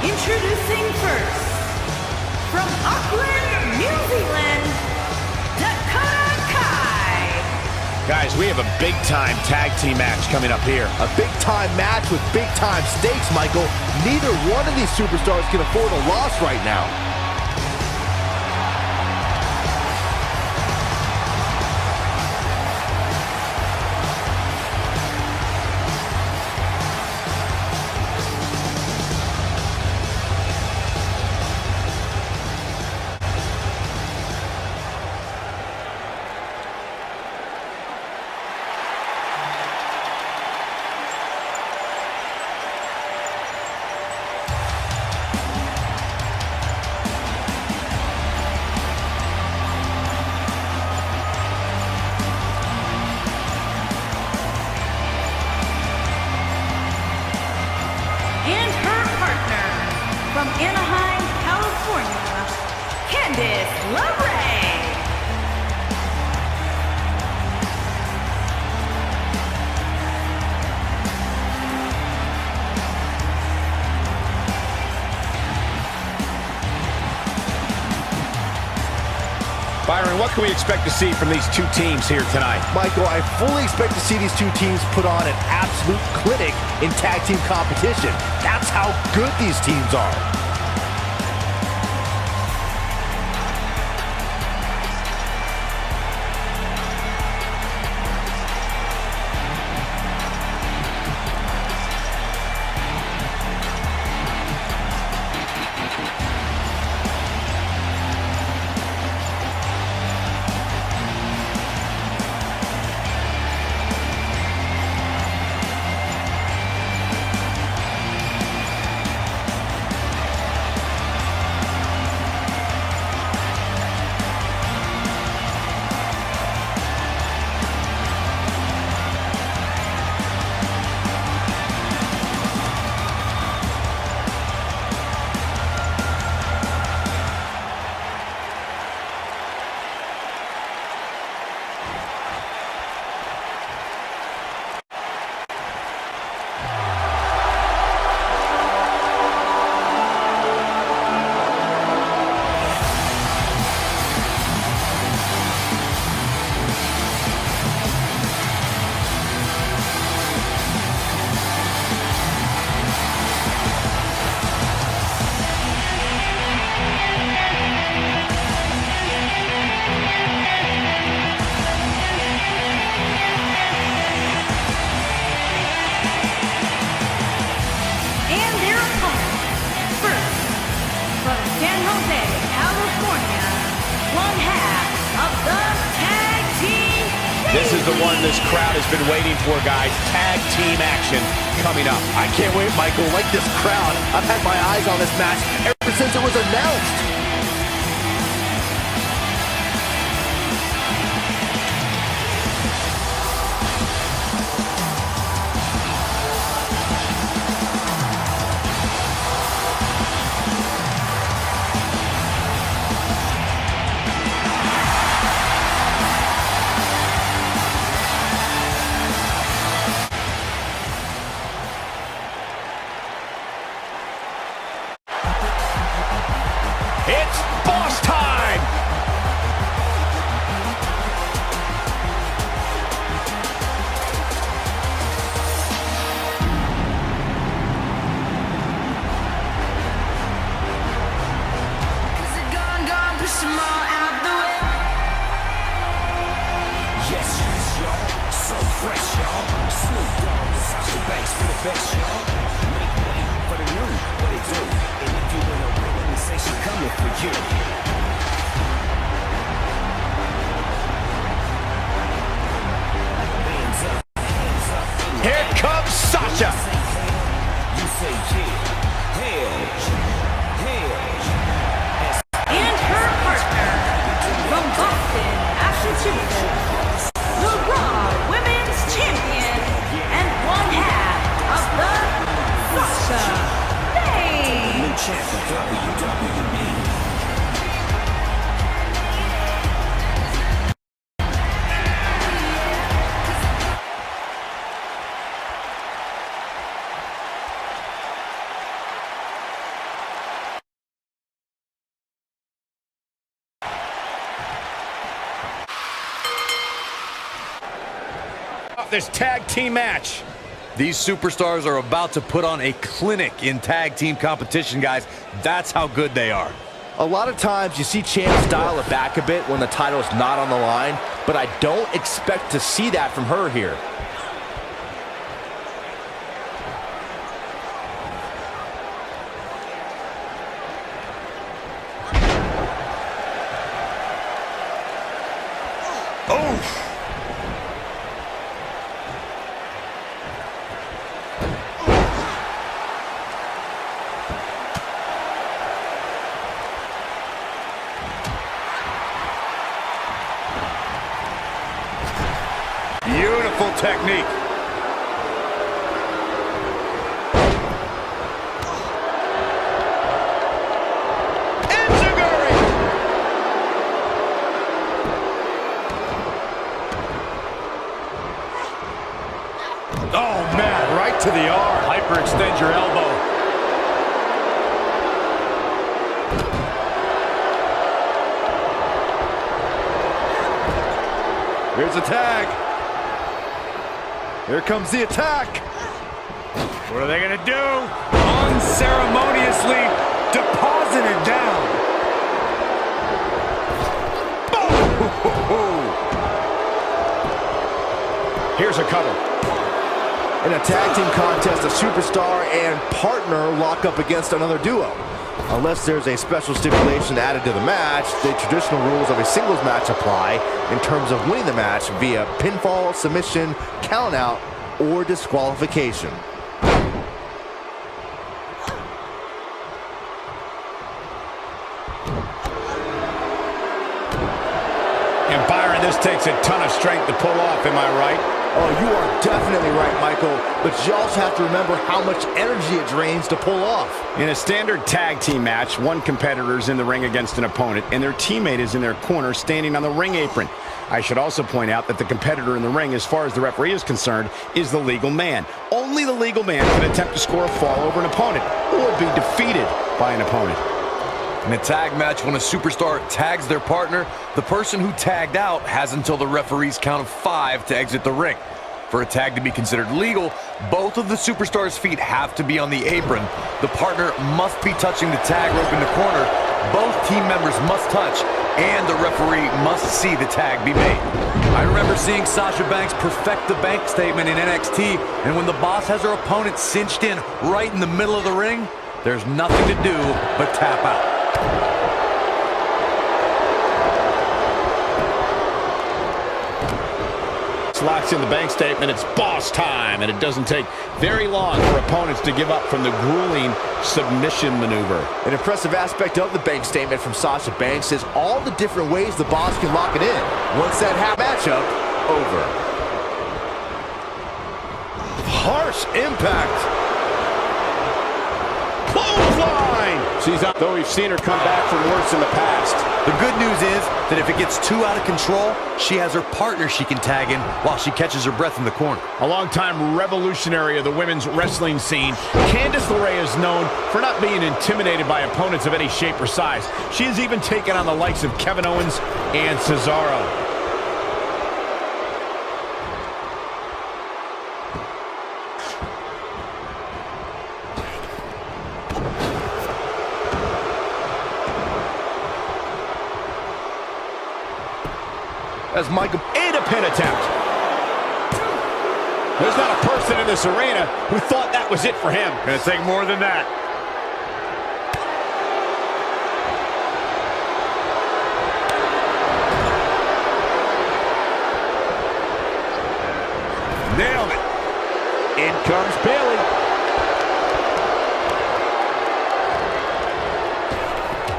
Introducing first, from Auckland, New Zealand, Dakota. Guys, we have a big-time tag team match coming up here. A big-time match with big-time stakes, Michael. Neither one of these superstars can afford a loss right now. From Anaheim, California, Candice, LeRae. Byron, what can we expect to see from these two teams here tonight? Michael, I fully expect to see these two teams put on an absolute clinic in tag team competition. That's how good these teams are. This is the one this crowd has been waiting for, guys. Tag team action coming up. I can't wait, Michael. Like this crowd, I've had my eyes on this match ever since it was announced. It's boss time! Push them all out the way. Yes, y'all. So fresh, y'all. Snoop Dogg, Sasha for the best, y'all. Make way for the new, what it do. And if you wanna win, let me say she coming for you. Hands up, hands up. Here comes Sasha. You say yeah, hell, hell. And her partner, from Boston, Massachusetts, the Raw Women's Champion, and one half of the Sasha Banks. New champ of WWE. this tag team match. These superstars are about to put on a clinic in tag team competition, guys. That's how good they are. A lot of times you see champs dial it back a bit when the title is not on the line, but I don't expect to see that from her here. Beautiful technique. Oh, man, right to the arm. Hyperextend your elbow. Here's a tag. Here comes the attack. What are they going to do? Unceremoniously deposited down. Boom! Here's a cover. In a tag team contest, a superstar and partner lock up against another duo. Unless there's a special stipulation added to the match, the traditional rules of a singles match apply in terms of winning the match via pinfall, submission, countout, or disqualification. And Byron, this takes a ton of strength to pull off, am I right? Oh, you are definitely right, Michael, but you also have to remember how much energy it drains to pull off. In a standard tag team match, one competitor is in the ring against an opponent, and their teammate is in their corner standing on the ring apron. I should also point out that the competitor in the ring, as far as the referee is concerned, is the legal man. Only the legal man can attempt to score a fall over an opponent or be defeated by an opponent. In a tag match, when a superstar tags their partner, the person who tagged out has until the referee's count of 5 to exit the ring. For a tag to be considered legal, both of the superstars' feet have to be on the apron. The partner must be touching the tag rope in the corner. Both team members must touch, and the referee must see the tag be made. I remember seeing Sasha Banks perfect the bank statement in NXT, and when the boss has her opponent cinched in right in the middle of the ring, there's nothing to do but tap out. Locks in the bank statement, it's boss time, and it doesn't take very long for opponents to give up from the grueling submission maneuver. An impressive aspect of the bank statement from Sasha Banks is all the different ways the boss can lock it in. Once that matchup, over. Harsh impact. Clothesline! She's up, though we've seen her come back from worse in the past. The good news is that if it gets too out of control, she has her partner she can tag in while she catches her breath in the corner. A longtime revolutionary of the women's wrestling scene, Candice LeRae is known for not being intimidated by opponents of any shape or size. She has even taken on the likes of Kevin Owens and Cesaro. As Michael And a pin attempt. There's not a person in this arena who thought that was it for him. Gonna take more than that. Nailed it. In comes Bayley.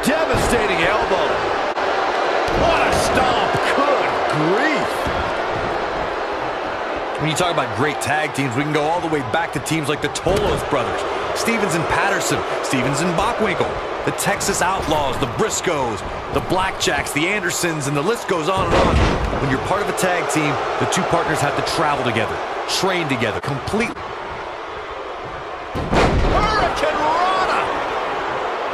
devastating elbow. What a stomp. Grief. When you talk about great tag teams, we can go all the way back to teams like the Tolos brothers, Stevens and Patterson, Stevens and Bockwinkel, the Texas Outlaws, the Briscoes, the Blackjacks, the Andersons, and the list goes on and on. When you're part of a tag team, the two partners have to travel together, train together, complete. Hurricane Rana!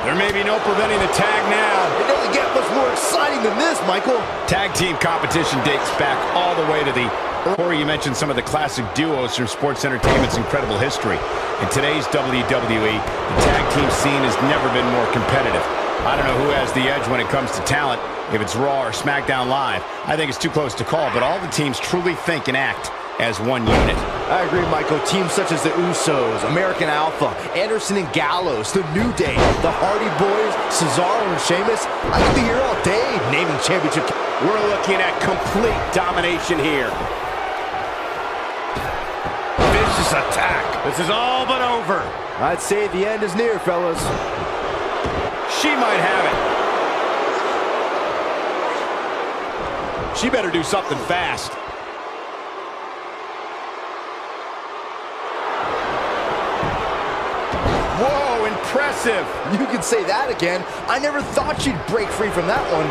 There may be no preventing the tag now. It doesn't get much more exciting than this, Michael. Tag team competition dates back all the way to the Corey, you mentioned some of the classic duos from sports entertainment's incredible history. In today's WWE, the tag team scene has never been more competitive. I don't know who has the edge when it comes to talent, if it's Raw or SmackDown Live. I think it's too close to call, but all the teams truly think and act as one unit. I agree, Michael. Teams such as the Usos, American Alpha, Anderson and Gallows, The New Day, the Hardy Boys, Cesaro and Sheamus. I could be here all day naming championship. We're looking at complete domination here. Vicious attack. This is all but over. I'd say the end is near, fellas. She might have it. She better do something fast. Whoa, impressive. You could say that again. I never thought she'd break free from that one.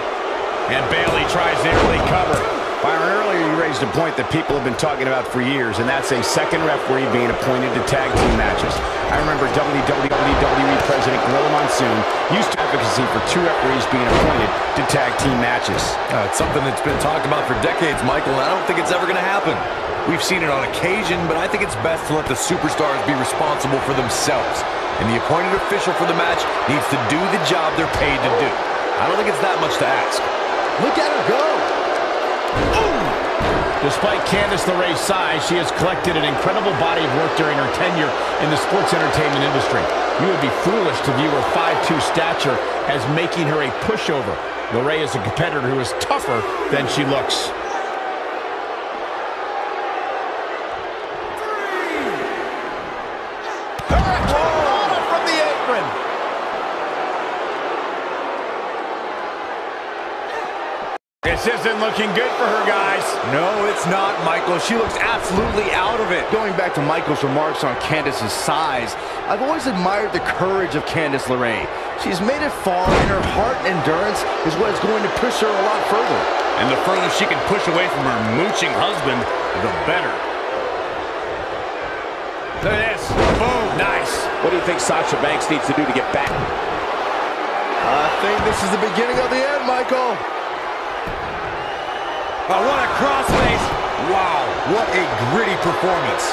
And Bayley tries the early cover. Byron, earlier you raised a point that people have been talking about for years, and that's a second referee being appointed to tag team matches. I remember WWE President Gorilla Monsoon used to advocacy for 2 referees being appointed to tag team matches. It's something that's been talked about for decades, Michael, and I don't think it's ever going to happen. We've seen it on occasion, but I think it's best to let the superstars be responsible for themselves. And the appointed official for the match needs to do the job they're paid to do. I don't think it's that much to ask. Look at her go. Despite Candice LeRae's size, she has collected an incredible body of work during her tenure in the sports entertainment industry. You would be foolish to view her 5'2" stature as making her a pushover. LeRae is a competitor who is tougher than she looks. From the apron. This isn't looking good for her, guys. No, it's not, Michael. She looks absolutely out of it. Going back to Michael's remarks on Candice's size, I've always admired the courage of Candice LeRae. She's made it far, and her heart and endurance is what is going to push her a lot further. And the further she can push away from her mooching husband, the better. Look at this. Boom. Nice. What do you think Sasha Banks needs to do to get back? I think this is the beginning of the end, Michael. Oh, what a crossface. Wow, what a gritty performance.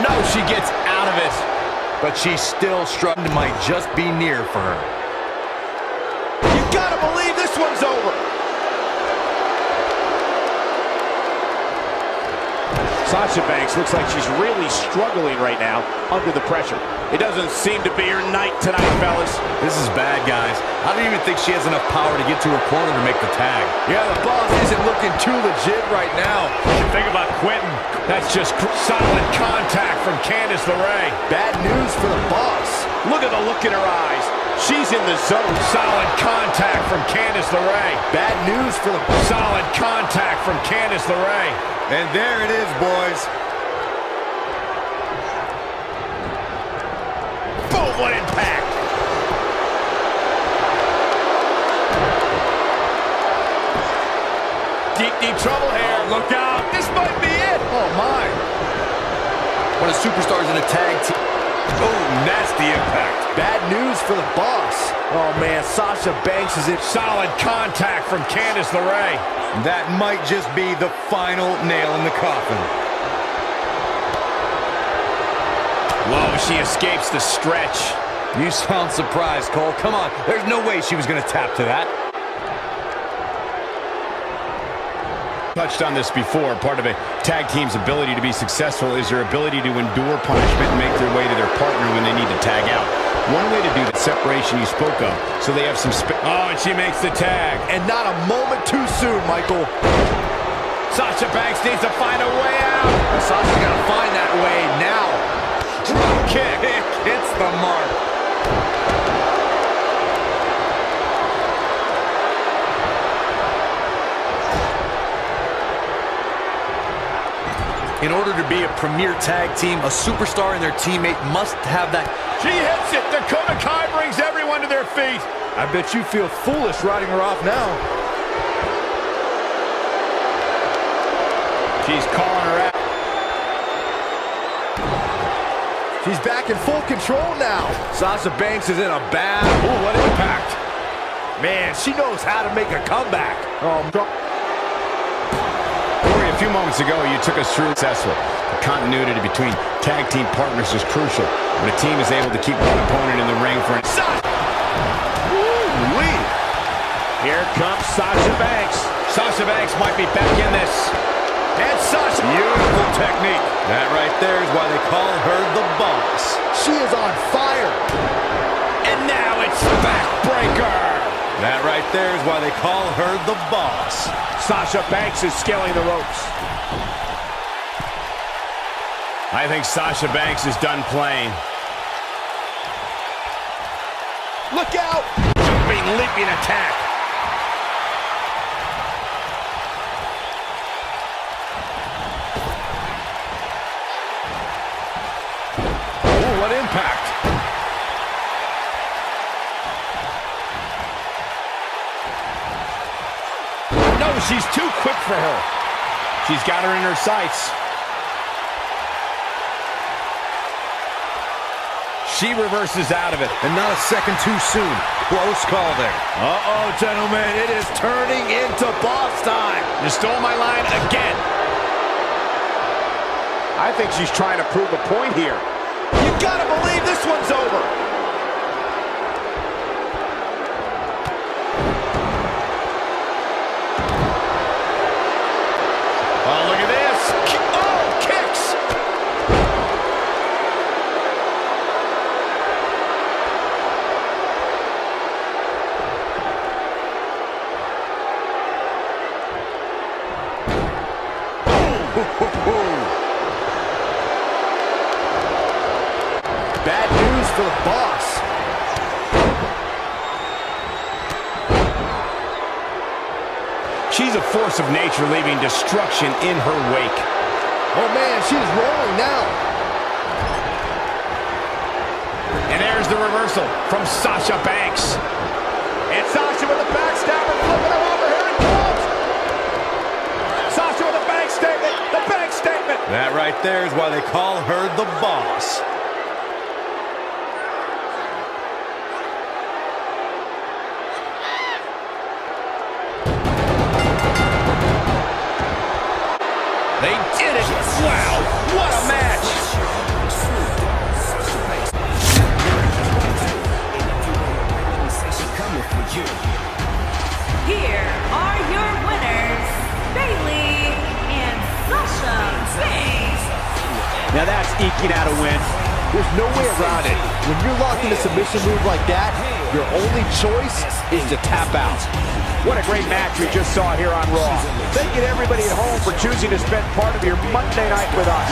No, she gets out of it. But she's still struggling. Might just be near for her. You gotta believe this one's over. Sasha Banks looks like she's really struggling right now under the pressure. It doesn't seem to be her night tonight, fellas. This is bad, guys. I don't even think she has enough power to get to her corner to make the tag. Yeah, the boss isn't looking too legit right now. You think about quitting. That's just solid contact from Candice LeRae. Bad news for the boss. Look at the look in her eyes. She's in the zone. Solid contact from Candice LeRae. Bad news for the solid contact from Candice LeRae. And there it is, boys. Boom, what impact. Deep trouble here. Oh, look out. This might be it. Oh, my. One of the superstars in a tag team. Oh, nasty impact. Bad news for the boss. Oh, man, Sasha Banks is in. Solid contact from Candice LeRae. That might just be the final nail in the coffin. Whoa, she escapes the stretch. You sound surprised, Cole. Come on, there's no way she was going to tap to that. Touched on this before. Part of a tag team's ability to be successful is their ability to endure punishment and make their way to their partner when they need to tag out. One way to do that separation you spoke of, so they have some space. Oh, and she makes the tag. And not a moment too soon, Michael. Sasha Banks needs to find a way out. Sasha's got to find that way now. Drop kick. Hits the mark. In order to be a premier tag team, a superstar and their teammate must have that. She hits it. Dakota brings everyone to their feet. I bet you feel foolish riding her off now. She's calling her out. She's back in full control now. Sasha Banks is in a bad. Ooh, what impact. Man, she knows how to make a comeback. Corey, a few moments ago, you took us through successful. The continuity between tag team partners is crucial. When a team is able to keep one opponent in the ring for an... Here comes Sasha Banks. Sasha Banks might be back in this. And Sasha... Beautiful technique. That right there is why they call her the boss. She is on fire. And now it's backbreaker. That right there is why they call her the boss. Sasha Banks is scaling the ropes. I think Sasha Banks is done playing. Look out! Jumping, leaping attack. Oh, what impact. No, she's too quick for her. She's got her in her sights. She reverses out of it. And not a second too soon. Close call there. Uh-oh, gentlemen, it is turning into boss time. You stole my line again. I think she's trying to prove a point here. You gotta believe this one's over. Oh, look at this. Oh, kicks. Bad news for the boss. She's a force of nature, leaving destruction in her wake. Oh man, she's rolling now. And there's the reversal from Sasha Banks. And Sasha with a backstabber, flipping her over. Here it comes. Sasha with a bank statement. The bank statement. That right there is why they call her the boss. They did it! Wow, what a match! Here are your winners, Bayley and Sasha Banks. Now that's eking out a win. There's no way around it. When you're locked in a submission move like that, your only choice is to tap out. What a great match we just saw here on Raw. Thank you to everybody at home for choosing to spend part of your Monday night with us.